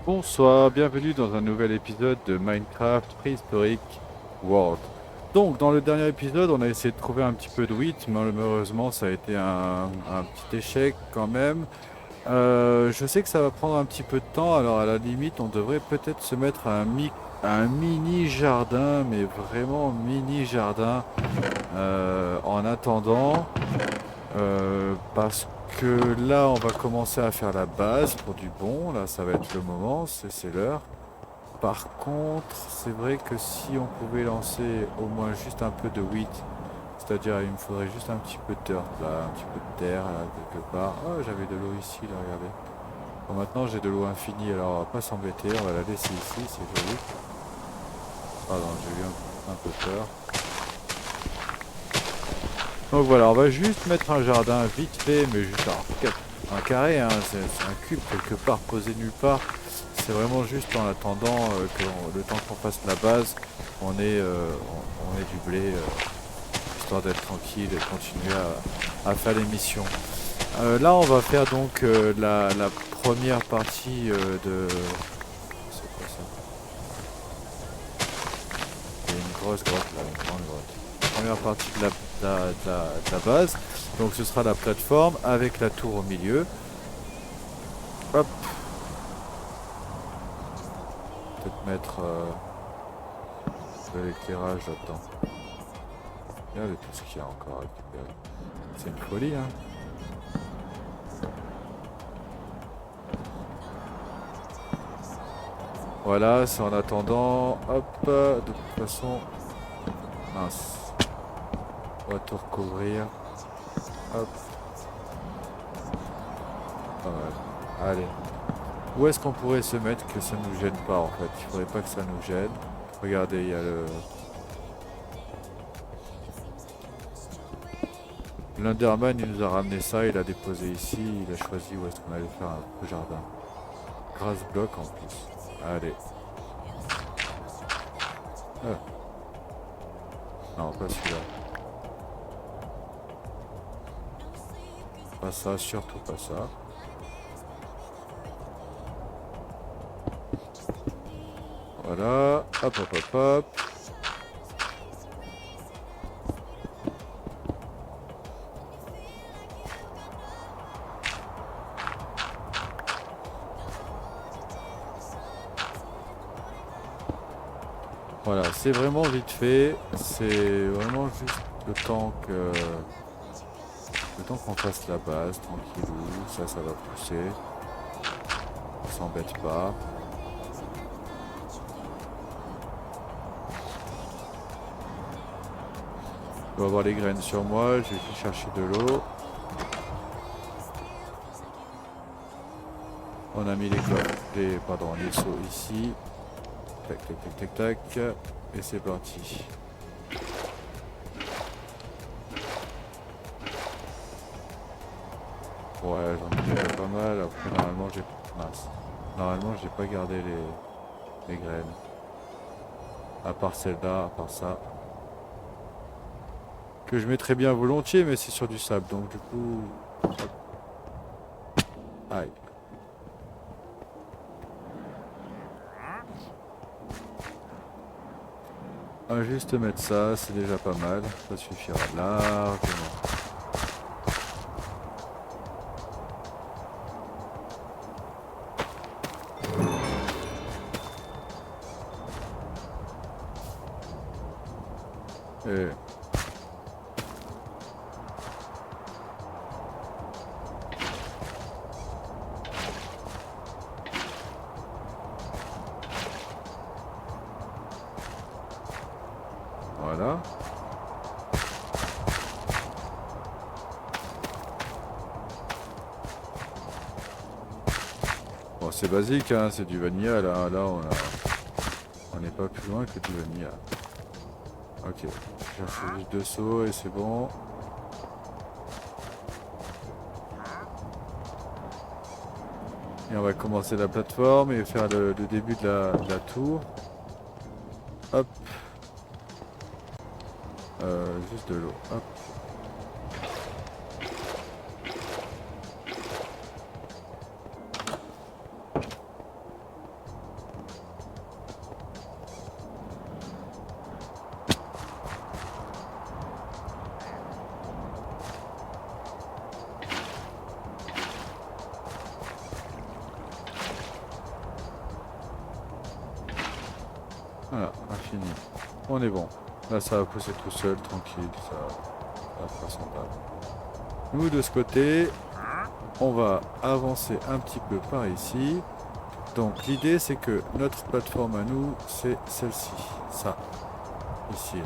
Bonsoir, bienvenue dans un nouvel épisode de Minecraft Prehistoric World. Donc, dans le dernier épisode, on a essayé de trouver un petit peu de wheat, mais malheureusement, ça a été un petit échec quand même. Je sais que ça va prendre un petit peu de temps, alors à la limite, on devrait peut-être se mettre à un mini jardin, mais vraiment mini jardin, en attendant. Parce que là, on va commencer à faire la base pour du bon. Là, ça va être le moment, c'est l'heure. Par contre, c'est vrai que si on pouvait lancer au moins juste un peu de wheat, c'est-à-dire il me faudrait juste un petit peu de dirt là, un petit peu de terre là, quelque part. Oh, j'avais de l'eau ici, là, regardez. Bon, maintenant j'ai de l'eau infinie, alors on va pas s'embêter, on va la laisser ici, c'est joli. Pardon, j'ai eu un peu peur. Donc voilà, on va juste mettre un jardin vite fait, mais juste un carré, hein, c'est un cube quelque part posé nulle part. C'est vraiment juste en attendant que le temps qu'on fasse la base, on ait du blé, histoire d'être tranquille et de continuer à faire les missions. Là, on va faire donc la première partie de... C'est quoi ça? Il y a une grosse grotte là, une grande grotte. Première partie de la base. Donc ce sera la plateforme avec la tour au milieu. Hop, peut-être mettre de l'éclairage là-dedans. Regardez tout ce qu'il y a encore à récupérer. C'est une folie, hein. Voilà, c'est en attendant. Hop, de toute façon, mince. On va tout recouvrir. Hop, pas mal. Allez. Où est-ce qu'on pourrait se mettre que ça nous gêne pas en fait? Il faudrait pas que ça nous gêne. Regardez, il y a le... L'Underman, il nous a ramené ça, il a déposé ici, il a choisi où est-ce qu'on allait faire un jardin. Grass block en plus. Allez. Ah. Non, pas celui-là. Pas ça, surtout pas ça. Voilà. Hop, hop, hop, hop. Voilà, c'est vraiment vite fait. C'est vraiment juste le temps que... Le temps qu'on fasse la base, tranquillou. Ça va pousser. On s'embête pas. Je dois avoir les graines sur moi, je vais chercher de l'eau. On a mis les seaux ici. Tac, tac, tac, tac, tac. Et c'est parti. Ouais, j'en ai déjà pas mal. Après, normalement, j'ai... Mince. Normalement, j'ai pas gardé les graines. À part celle-là, à part ça. Que je mettrais bien volontiers, mais c'est sur du sable. Donc, du coup... Hop. Aïe. On va juste mettre ça, c'est déjà pas mal. Ça suffira largement. Et voilà. Bon, c'est basique, hein, c'est du vanilla là. Là, on n'est pas plus loin que du vanilla. Ok, je cherche juste deux seaux et c'est bon. Et on va commencer la plateforme et faire le début de la tour. Hop. Juste de l'eau. Hop. On est bon. Là, ça va pousser tout seul, tranquille, ça va faire son taf. Nous, de ce côté, on va avancer un petit peu par ici. Donc, l'idée, c'est que notre plateforme à nous, c'est celle-ci. Ça, ici.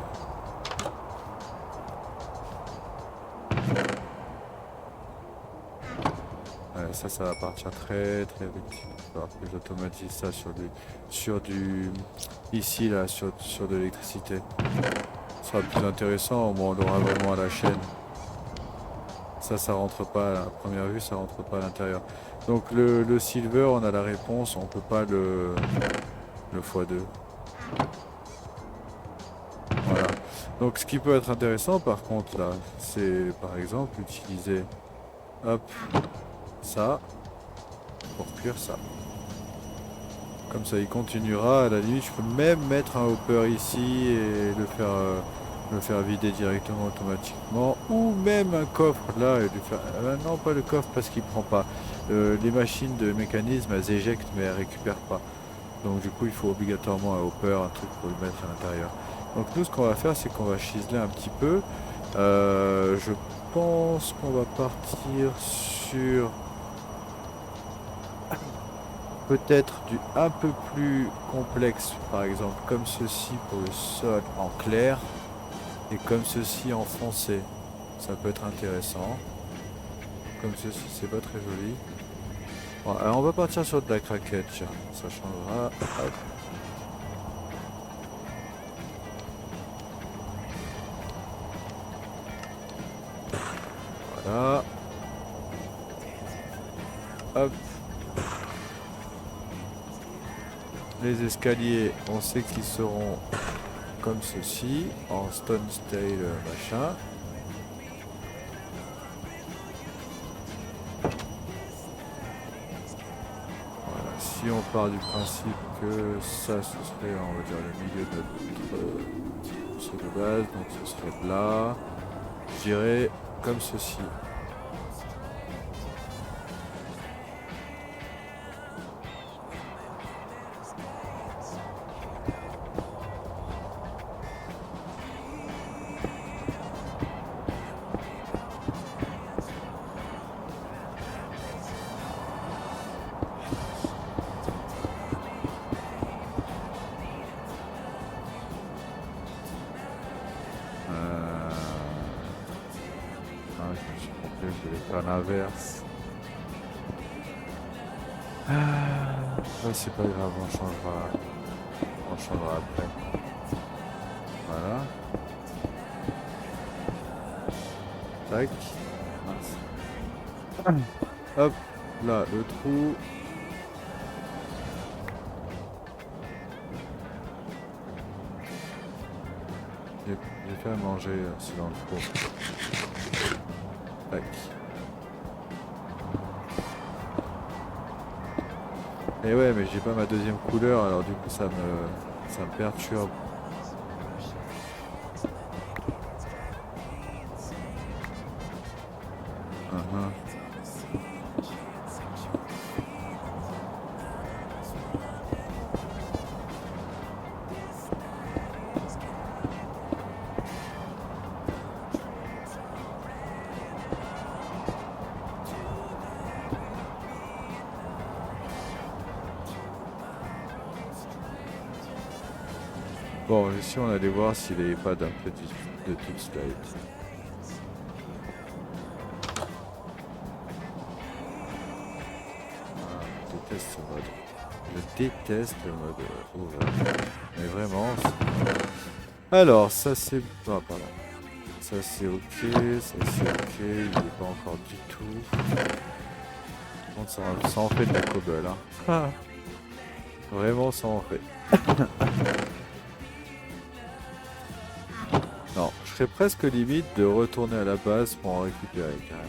Ça va partir très très vite. Il va falloir que j'automatise ça ici là, sur de l'électricité. Ce sera plus intéressant, au moins on l'aura vraiment à la chaîne. Ça rentre pas, à première vue, ça rentre pas à l'intérieur. Donc le silver, on a la réponse, on peut pas le x2. Voilà. Donc ce qui peut être intéressant par contre là, c'est par exemple utiliser, hop, ça, pour cuire ça. Comme ça il continuera, à la limite je peux même mettre un hopper ici et le faire vider directement automatiquement, ou même un coffre là et lui faire... non, pas le coffre parce qu'il prend pas. Les machines de mécanisme elles éjectent mais elles récupèrent pas. Donc du coup il faut obligatoirement un hopper, un truc pour le mettre à l'intérieur. Donc nous ce qu'on va faire c'est qu'on va chiseler un petit peu. Je pense qu'on va partir sur peut-être du un peu plus complexe, par exemple comme ceci pour le sol en clair et comme ceci en foncé. Ça peut être intéressant. Comme ceci, c'est pas très joli. Bon, alors on va partir sur de la craquette, tiens, ça changera. Hop. Voilà. Hop. Les escaliers, on sait qu'ils seront comme ceci, en stone style machin. Voilà, si on part du principe que ça ce serait, on va dire, le milieu de notre morceau de base, donc ce serait là, je dirais comme ceci. Je vais faire l'inverse. Ouais, c'est pas grave, on changera après. Voilà. Tac. Mince. Hop, là, le trou. J'ai fait à manger, c'est dans le four. Tac. Et ouais, mais j'ai pas ma deuxième couleur, alors du coup ça me perturbe. Bon, ici on allait voir s'il n'y avait pas d'un petit de type slide. Je déteste ce mode. Je déteste le mode ouvert. Mais vraiment. Alors, ça c'est. Ah, pardon. Ça c'est ok, ça c'est ok, il n'est pas encore du tout. Bon, ça en fait de la cobble, hein. Vraiment, ça en fait. Non, je serais presque limite de retourner à la base pour en récupérer carrément.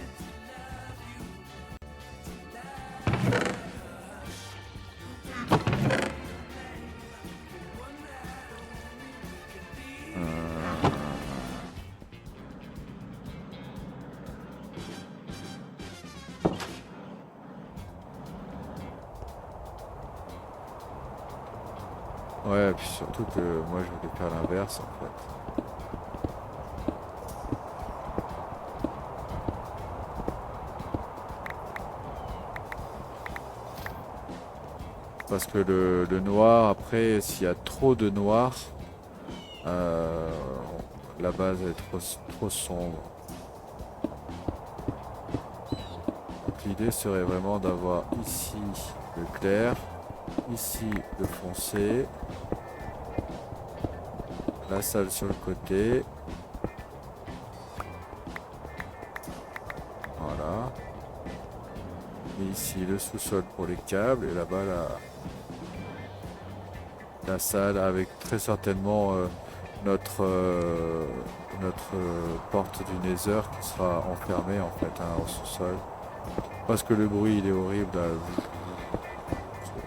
Ouais, puis surtout que moi je voulais faire l'inverse en fait. Parce que le noir, après, s'il y a trop de noir, euh, la base est trop sombre. Donc l'idée serait vraiment d'avoir ici le clair, ici le foncé, la salle sur le côté. Voilà. Et ici le sous-sol pour les câbles et là-bas la salle avec très certainement notre porte du Nether qui sera enfermée en fait au sous-sol. Parce que le bruit il est horrible là.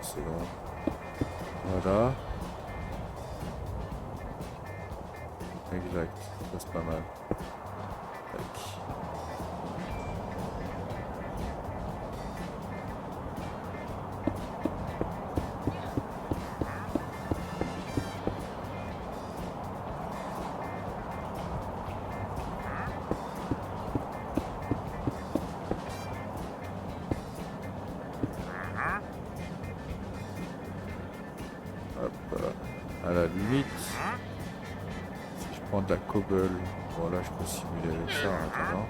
C'est long. Voilà. Exact. Ça c'est pas mal. Tac. Hop. À la limite, si je prends de la cobble, bon là je peux simuler avec ça en attendant.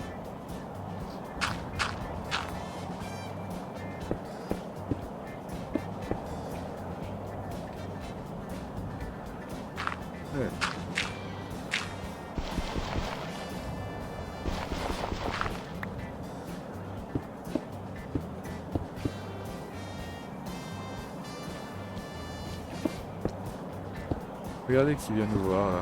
Ouais. Regardez qui vient nous voir là.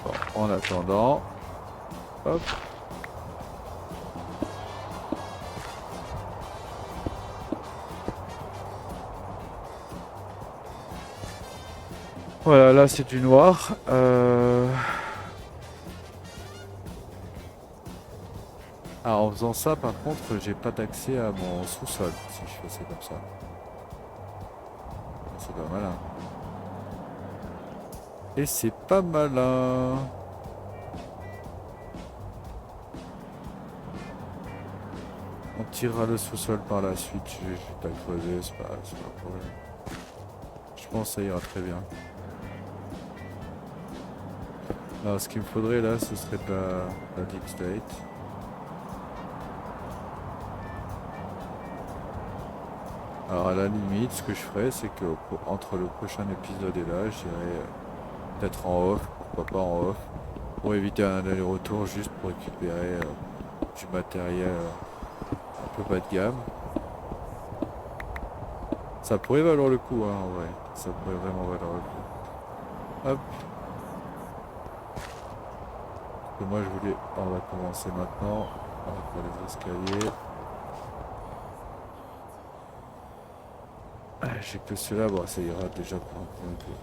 Bon, en attendant, hop. Voilà, là c'est du noir. Ah, en faisant ça, par contre, j'ai pas d'accès à mon sous-sol si je fais ça comme ça. C'est pas malin. Et c'est pas malin. On tirera le sous-sol par la suite. Je vais juste à creuser, c'est pas un problème. Je pense que ça ira très bien. Alors, ce qu'il me faudrait là, ce serait de la deep state. Alors, à la limite, ce que je ferais, c'est que entre le prochain épisode et là, j'irai peut-être en off, pourquoi pas en off, pour éviter un aller-retour juste pour récupérer du matériel un peu bas de gamme. Ça pourrait valoir le coup, hein, en vrai. Ça pourrait vraiment valoir le coup. Hop. Et moi je voulais... On va commencer maintenant. On va faire les escaliers. J'ai que cela, bon ça ira déjà pour un peu.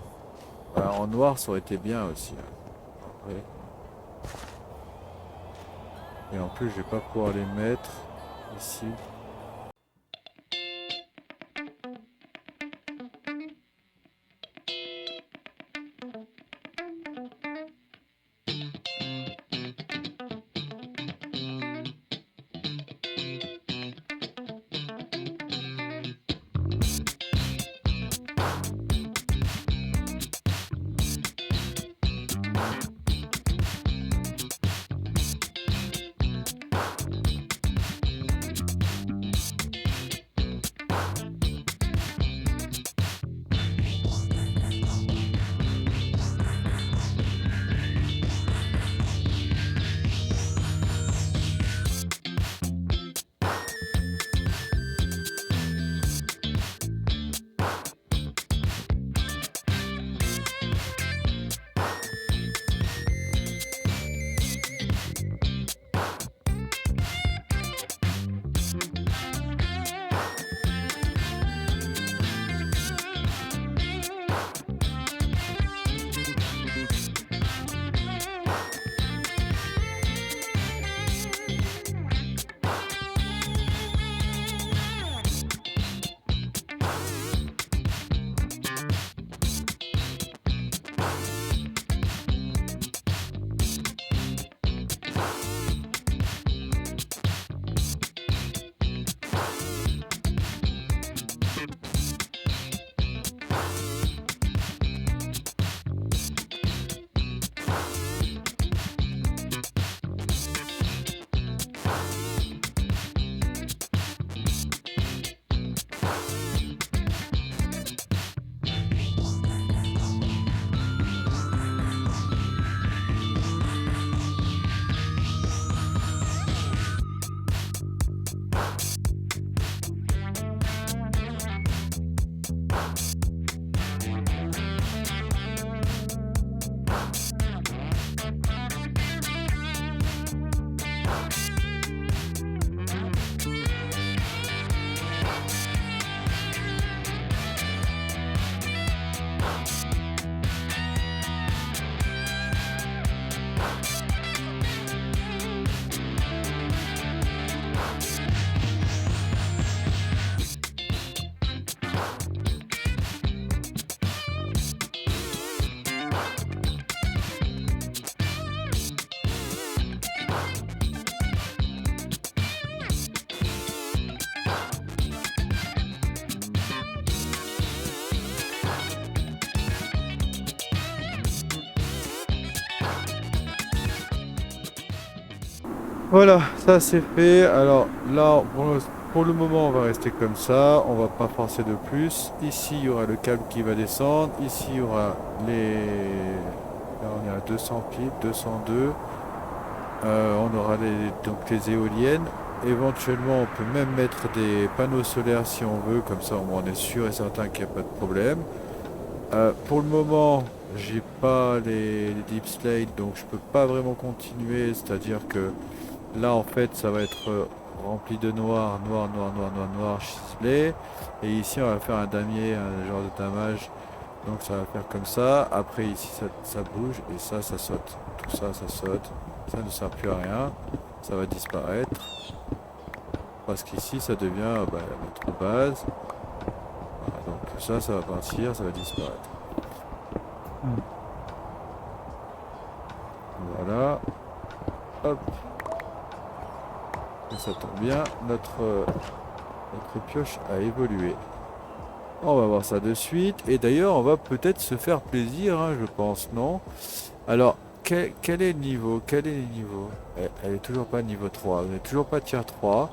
Voilà, en noir ça aurait été bien aussi. Hein. Ouais. Et en plus je vais pas pouvoir les mettre ici. Voilà, ça c'est fait. Alors là, pour le moment, on va rester comme ça. On va pas forcer de plus. Ici, il y aura le câble qui va descendre. Ici, il y aura les... Là, on est à 200 pieds, 202. On aura donc les éoliennes. Éventuellement, on peut même mettre des panneaux solaires si on veut. Comme ça, au moins, on est sûr et certain qu'il n'y a pas de problème. Pour le moment, j'ai pas les deep slate, donc je peux pas vraiment continuer. C'est-à-dire que là, en fait, ça va être rempli de noir, noir, noir, noir, noir, noir, ciselé. Et ici, on va faire un damier, un genre de damage. Donc ça va faire comme ça. Après, ici, ça bouge et ça saute. Tout ça, ça saute. Ça ne sert plus à rien. Ça va disparaître. Parce qu'ici, ça devient notre base. Voilà, donc tout ça, ça va partir, ça va disparaître. Voilà. Hop. Et ça tombe bien, notre pioche a évolué. On va voir ça de suite. Et d'ailleurs, on va peut-être se faire plaisir, hein, je pense, non? Alors, quel est le niveau? Quel est le niveau? Elle est toujours pas niveau 3. Elle n'est toujours pas tier 3.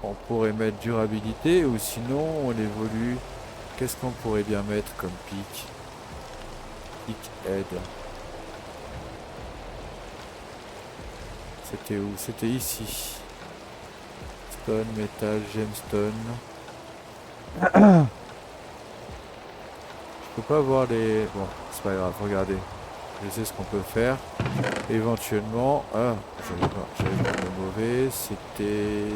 On pourrait mettre durabilité ou sinon on évolue. Qu'est-ce qu'on pourrait bien mettre comme pic? Pic aide. C'était où? C'était ici. Stone, métal, gemstone. Je peux pas voir les... Bon, c'est pas grave, regardez. Je sais ce qu'on peut faire. Éventuellement... Ah, j'avais pas le mauvais. C'était...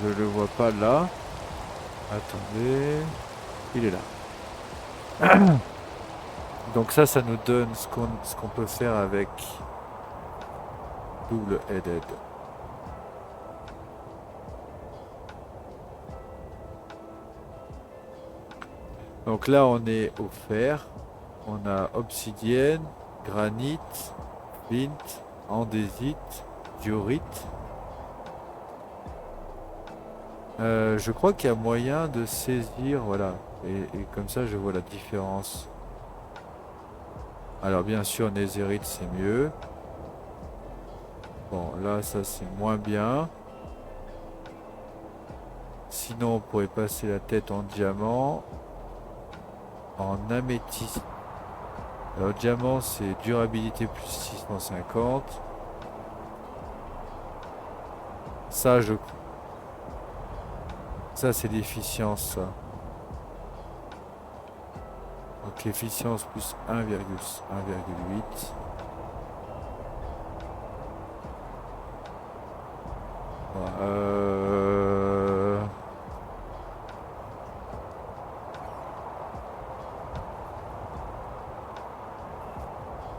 Je le vois pas là. Attendez. Il est là. Donc ça nous donne ce qu'on peut faire avec double headed. Donc là on est au fer. On a obsidienne, granit, flint, andésite, diorite. Je crois qu'il y a moyen de saisir, voilà. Et comme ça je vois la différence. Alors bien sûr, netherite c'est mieux. Bon, là ça c'est moins bien. Sinon on pourrait passer la tête en diamant. En améthyste. Alors diamant c'est durabilité plus 650. Ça c'est l'efficience ça. Donc l'efficience plus 1,8.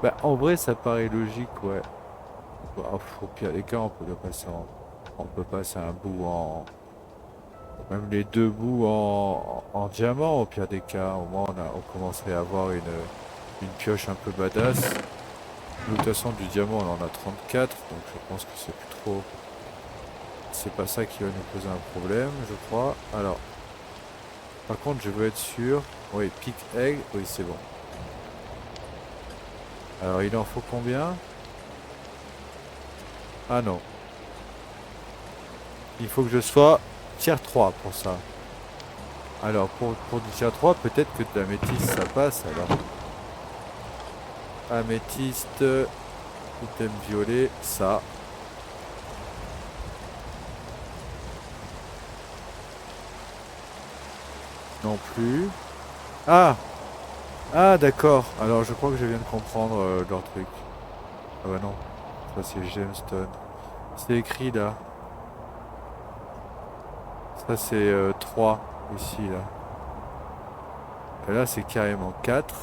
Bah, en vrai, ça paraît logique, ouais. Bah, au pire des cas, on peut passer un bout en... Même les deux bouts en diamant, au pire des cas. Au moins, on commencerait à avoir une pioche un peu badass. Nous, de toute façon, du diamant, on en a 34, donc je pense que c'est plus trop... C'est pas ça qui va nous poser un problème, je crois. Alors, par contre, je veux être sûr. Oui, pick egg, oui, c'est bon. Alors, il en faut combien? Ah non. Il faut que je sois tier 3 pour ça. Alors, pour du tier 3, peut-être que de l'améthyste, ça passe, alors. Améthyste, item violet, ça. Non plus. Ah! Ah, d'accord. Alors, je crois que je viens de comprendre leur truc. Ah bah non. Ça, c'est gemstone. C'est écrit, là. Ça, c'est 3, ici, là. Et là, c'est carrément 4.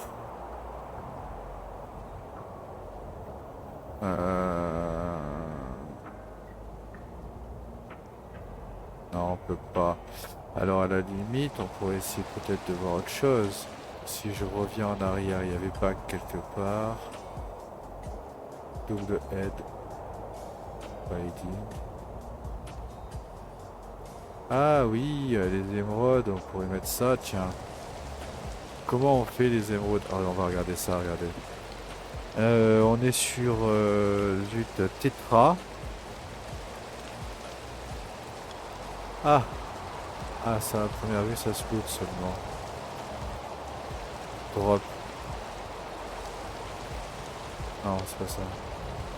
Non, on peut pas. Alors, à la limite, on pourrait essayer peut-être de voir autre chose. Si je reviens en arrière, il n'y avait pas quelque part. Double head. Fighting. Ah oui, les émeraudes, on pourrait mettre ça, tiens. Comment on fait les émeraudes? Oh, on va regarder ça, regardez. On est sur zut, Tetra. Ah, ah, ça à première vue, ça se loot seulement. Drop. Non, c'est pas ça.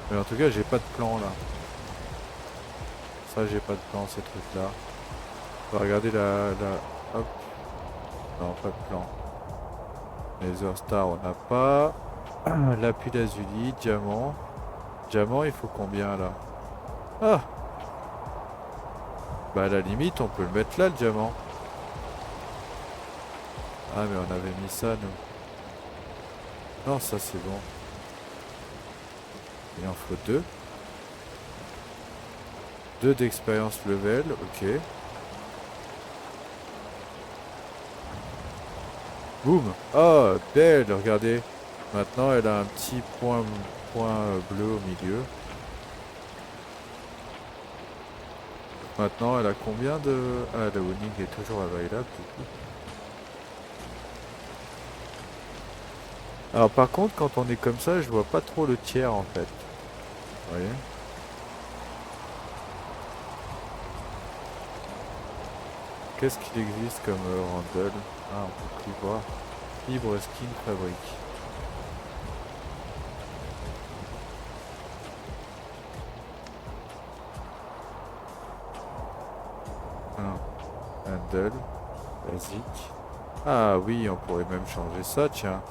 Mais en tout cas, j'ai pas de plan là. Ça, j'ai pas de plan, ces trucs-là. On va regarder Hop. Non, pas de plan. Les Star, on n'a pas. Lapis lazuli, diamant. Diamant, il faut combien là? Ah! Bah, à la limite, on peut le mettre là, le diamant. Ah, mais on avait mis ça, nous. Non, ça, c'est bon. Il en faut 2. 2 d'expérience level, ok. Boum! Oh, belle, regardez. Maintenant, elle a un petit point bleu au milieu. Maintenant, elle a combien de... Ah, la winning est toujours available, du coup. Alors, par contre, quand on est comme ça, je vois pas trop le tiers, en fait. Vous voyez? Qu'est-ce qu'il existe comme randle? Ah, on peut plus voir. Fibre skin fabrique. Handle. Basique. Ah oui, on pourrait même changer ça, tiens.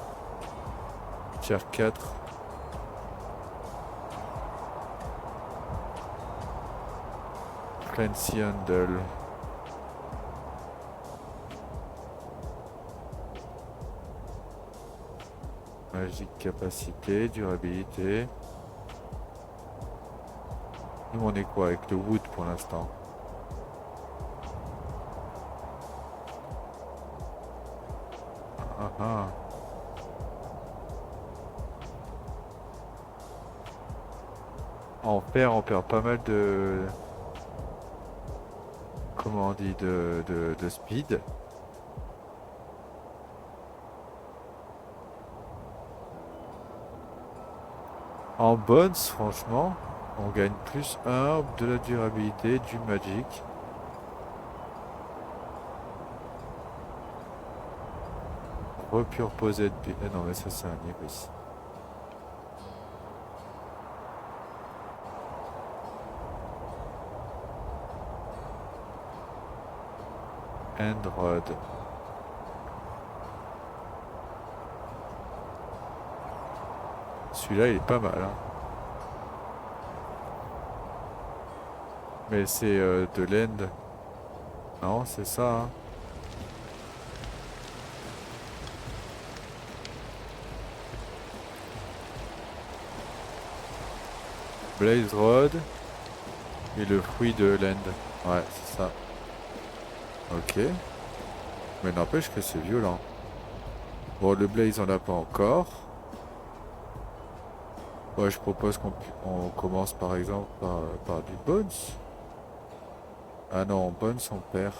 Tier 4. Fancy handle. Magique capacité, durabilité. Nous on est quoi avec le wood pour l'instant? Ah ah. On perd pas mal de... Comment on dit? De speed. En bones, franchement, on gagne plus 1 de la durabilité, du magic. Repure posé de... Ah non mais ça c'est un iris. End rod. Celui-là il est pas mal hein. Mais c'est de l'end. Non c'est ça hein. Blaze rod. Et le fruit de l'end. Ouais c'est ça. Ok. Mais n'empêche que c'est violent. Bon le blaze on l'a pas encore. Ouais, je propose qu'on commence par exemple par du bones. Ah non, bones on perd.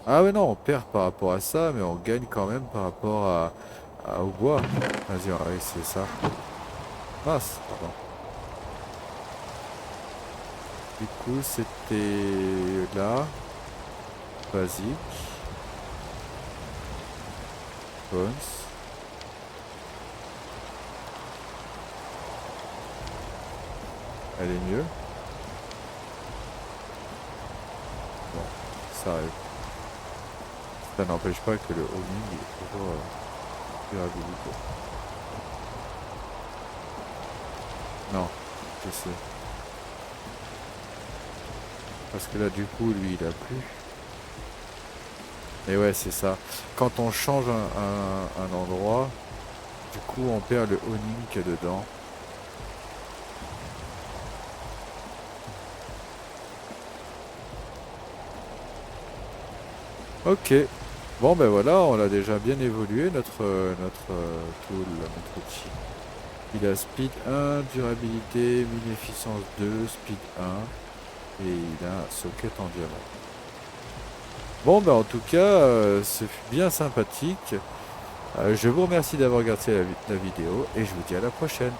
Ah ouais non, on perd par rapport à ça, mais on gagne quand même par rapport au bois. Vas-y, on va essayer ça. Mince, pardon. Du coup, c'était là. Basique. Bones. Elle est mieux. Bon, ça arrive. Ça n'empêche pas que le homing est toujours durabilité. Non, je sais. Parce que là du coup lui il a plus. Et ouais c'est ça. Quand on change un endroit, du coup on perd le honing qu'il y a dedans. Ok. Bon ben voilà, on a déjà bien évolué notre tool, notre outil. Il a speed 1, durabilité, munificence 2, speed 1 et il a un socket en diamant. Bon bah en tout cas, c'est bien sympathique. Je vous remercie d'avoir regardé la vidéo et je vous dis à la prochaine.